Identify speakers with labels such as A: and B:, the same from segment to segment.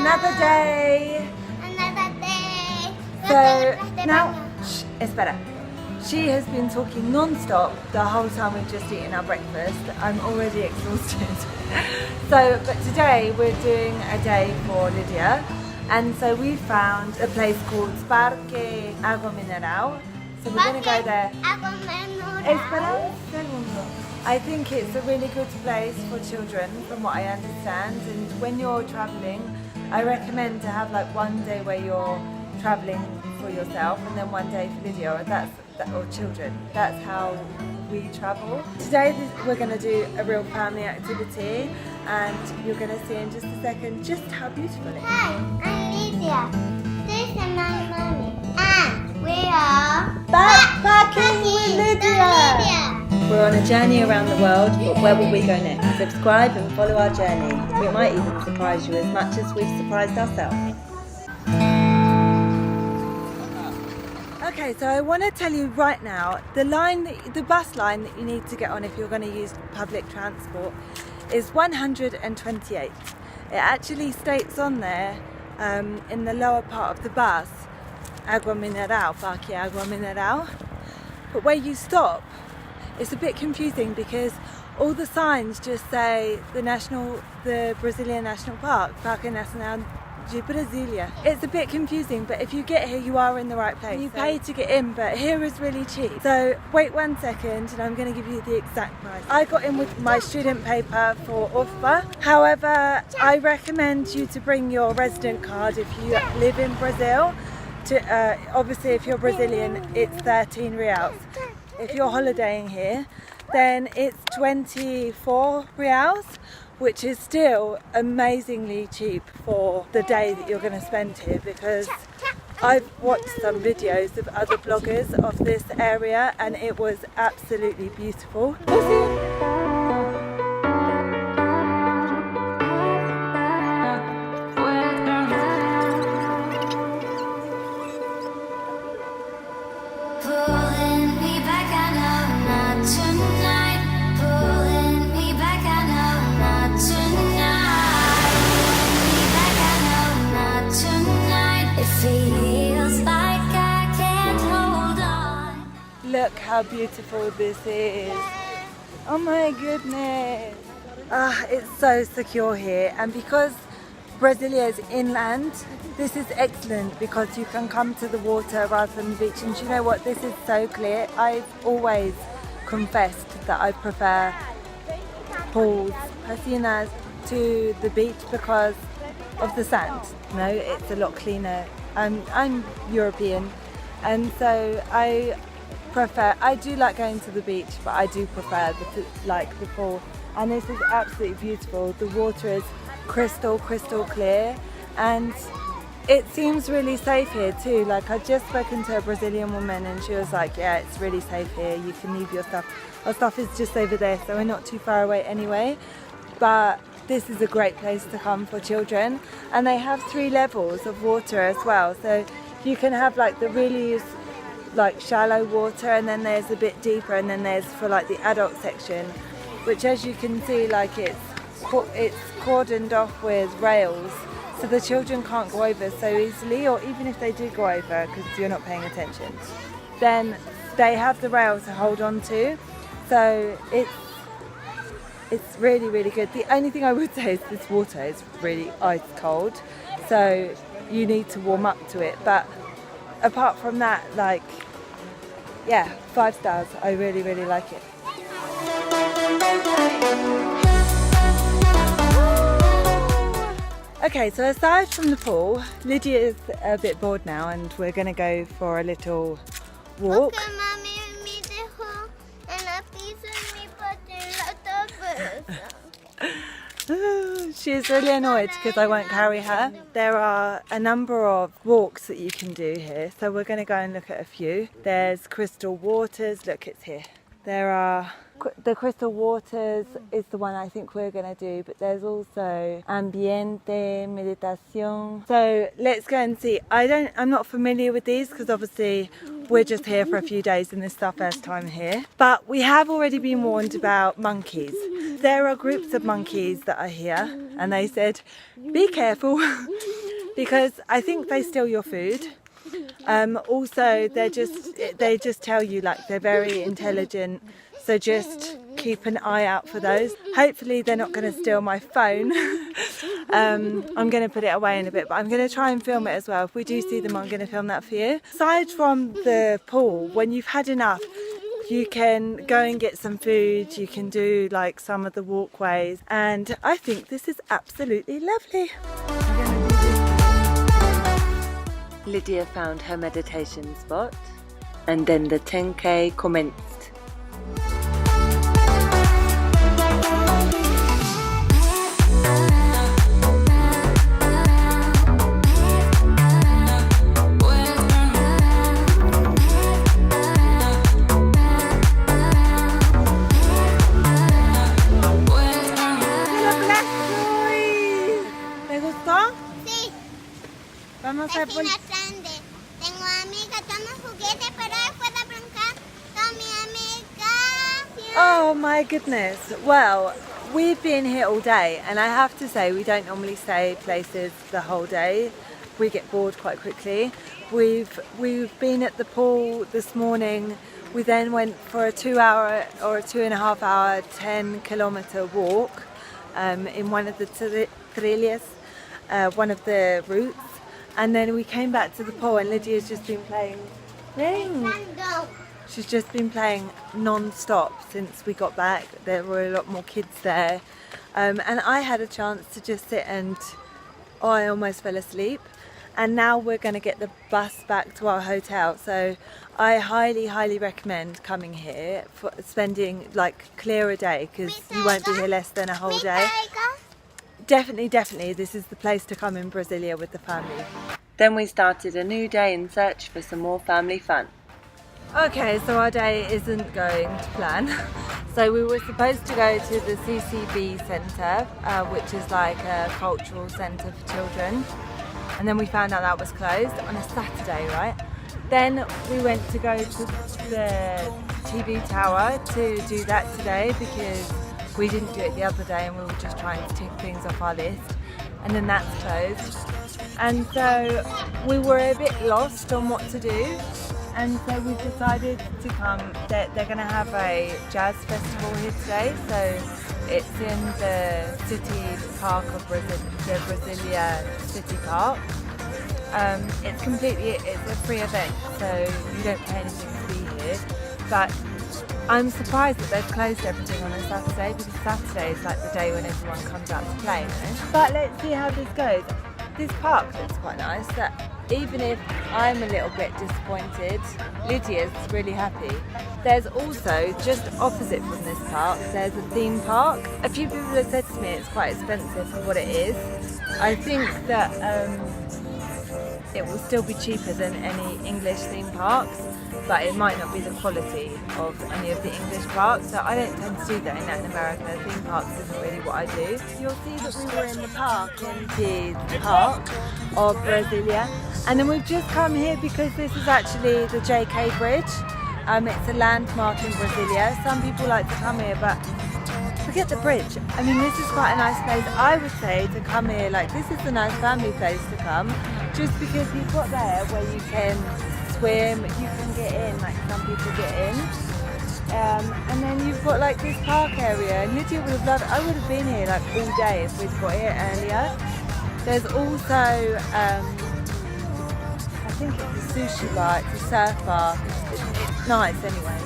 A: another day.
B: Another day.
A: So now, espera. She has been talking non-stop the whole time we've just eaten our breakfast. I'm already exhausted. But today we're doing a day for Lydia. And so we found a place called Parque Agua Mineral. So we're going to go there. Espera un segundo. I think it's a really good place for children from what I understand, and when you're travelling I recommend to have like one day where you're travelling for yourself and then one day for Lydia or children. That's how we travel. Today we're going to do a real family activity and you're going to see in just a second just how beautiful it is.
B: Hi, I'm Lydia. This is my mommy. And we are
A: backpacking with Lydia. We're on a journey around the world, but where will we go next? Subscribe and follow our journey. We might even surprise you as much as we've surprised ourselves. Okay, so I want to tell you right now, the bus line that you need to get on if you're going to use public transport is 128. It actually states on there, in the lower part of the bus, Agua Mineral, Parque Agua Mineral. But where you stop, it's a bit confusing because all the signs just say the Brazilian National Park, Parque Nacional de Brasilia. It's a bit confusing, but if you get here, you are in the right place. You pay to get in, but here is really cheap. So wait 1 second and I'm going to give you the exact price. I got in with my student paper for UFBA. However, I recommend you to bring your resident card if you live in Brazil. Obviously, if you're Brazilian, it's 13 reals. If you're holidaying here, then it's 24 reals, which is still amazingly cheap for the day that you're going to spend here, because I've watched some videos of other bloggers of this area and it was absolutely beautiful. Look how beautiful this is. Oh my goodness. It's so secure here, and because Brasilia is inland, this is excellent because you can come to the water rather than the beach. And you know what, this is so clear. I've always confessed that I prefer pools, piscinas to the beach because of the sand. No, it's a lot cleaner. I'm European, and so I do like going to the beach, but I do prefer the pool. And this is absolutely beautiful. The water is crystal clear, and it seems really safe here too. Like, I've just spoken to a Brazilian woman and she was like, yeah, it's really safe here, you can leave your stuff. Our stuff is just over there, so we're not too far away anyway. But this is a great place to come for children, and they have 3 levels of water as well. So you can have like the really shallow water, and then there's a bit deeper, and then there's for like the adult section, which, as you can see, like it's cordoned off with rails, so the children can't go over so easily, or even if they do go over because you're not paying attention, then they have the rails to hold on to. So it's really good. The only thing I would say is this water is really ice cold, so you need to warm up to it. But apart from that, like, yeah, 5 stars. I really like it. Okay, so aside from the pool, Lydia is a bit bored now and we're going to go for a little walk.
B: Okay, mommy, me dejo en la pizza mi patela.
A: She's really annoyed because I won't carry her. There are a number of walks that you can do here, so we're going to go and look at a few. There's crystal waters. Look, it's here. There are the crystal waters is the one I think we're going to do, but there's also ambiente, meditación. So let's go and see. I'm not familiar with these because obviously we're just here for a few days and this is our first time here. But we have already been warned about monkeys. There are groups of monkeys that are here and they said, be careful because I think they steal your food. Also, they just tell you like they're very intelligent, so just keep an eye out for those. Hopefully they're not going to steal my phone. I'm going to put it away in a bit, but I'm going to try and film it as well. If we do see them, I'm going to film that for you. Aside from the pool, when you've had enough, you can go and get some food, you can do like some of the walkways, and I think this is absolutely lovely. Lydia found her meditation spot and then the 10K commenced. Vamos a
B: grande. Tengo amiga, toma juguete, pero después de brincar con mi amiga.
A: Oh my goodness. Well, we've been here all day and I have to say we don't normally stay places the whole day. We get bored quite quickly. We've been at the pool this morning. We then went for a 2-hour or a 2.5 hour 10-kilometer walk in one of the trillas, one of the routes. And then we came back to the pool and Lydia's just been playing rings. She's just been playing non-stop since we got back. There were a lot more kids there. And I had a chance to just sit and I almost fell asleep. And now we're going to get the bus back to our hotel. So I highly recommend coming here for spending like clear a day, because you won't be here less than a whole day. Definitely, this is the place to come in Brasilia with the family. Then we started a new day in search for some more family fun. Okay, so our day isn't going to plan. So we were supposed to go to the CCB Centre, which is like a cultural centre for children. And then we found out that was closed on a Saturday, right? Then we went to go to the TV tower to do that today because we didn't do it the other day and we were just trying to tick things off our list, and then that's closed. And so we were a bit lost on what to do, and so we decided to come. They're going to have a jazz festival here today, so it's in the city park of the Brasilia City Park. It's a free event, so you don't pay anything to be here, but I'm surprised that they've closed everything on a Saturday, because Saturday is like the day when everyone comes out to play, you know? But let's see how this goes. This park looks quite nice. That even if I'm a little bit disappointed, Lydia's really happy. There's also, just opposite from this park, there's a theme park. A few people have said to me it's quite expensive for what it is. I think that it will still be cheaper than any English theme parks, but it might not be the quality of any of the English parks. So I don't tend to do that in Latin America. Theme parks isn't really what I do. You'll see that we were in the park, in the park of Brasilia. And then we've just come here because this is actually the JK Bridge. It's a landmark in Brasilia. Some people like to come here, but forget the bridge. I mean, this is quite a nice place. I would say to come here, like this is a nice family place to come, just because you've got there where you can swim, you can get in, like some people get in. And then you've got like this park area, and Lydia would have loved it. I would have been here like all day if we'd got here earlier. There's also, I think it's a sushi bar, it's a surf bar. It's nice anyway.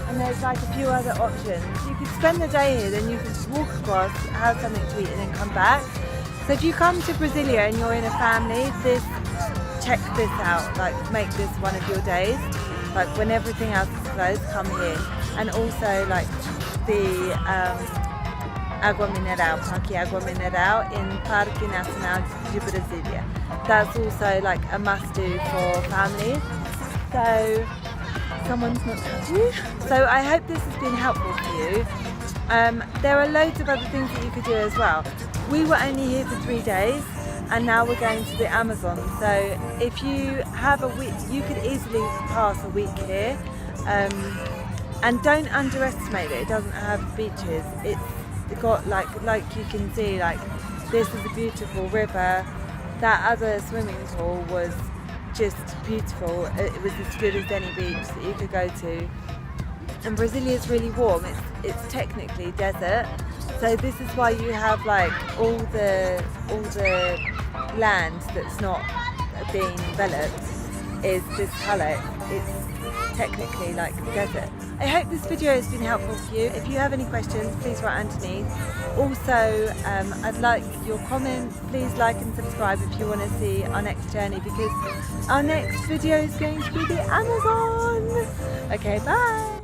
A: And there's like a few other options. You could spend the day here, then you could walk across, have something to eat and then come back. So if you come to Brasilia and you're in a family, check this out, like make this one of your days. Like when everything else is closed, come here. And also like the Agua Mineral, Parque Agua Mineral in Parque Nacional de Brasilia. That's also like a must do for families. So someone's not happy. So I hope this has been helpful for you. There are loads of other things that you could do as well. We were only here for 3 days, and now we're going to the Amazon. So if you have a week, you could easily pass a week here. And don't underestimate that it doesn't have beaches. It's got like you can see, like this is a beautiful river. That other swimming pool was just beautiful. It was as good as any beach that you could go to. And Brasilia is really warm. It's technically desert, so this is why you have like all the land that's not being developed is this colour. It's technically like desert. I hope this video has been helpful for you. If you have any questions, please write underneath. Also, I'd like your comments. Please like and subscribe if you want to see our next journey, because our next video is going to be the Amazon. Okay, bye.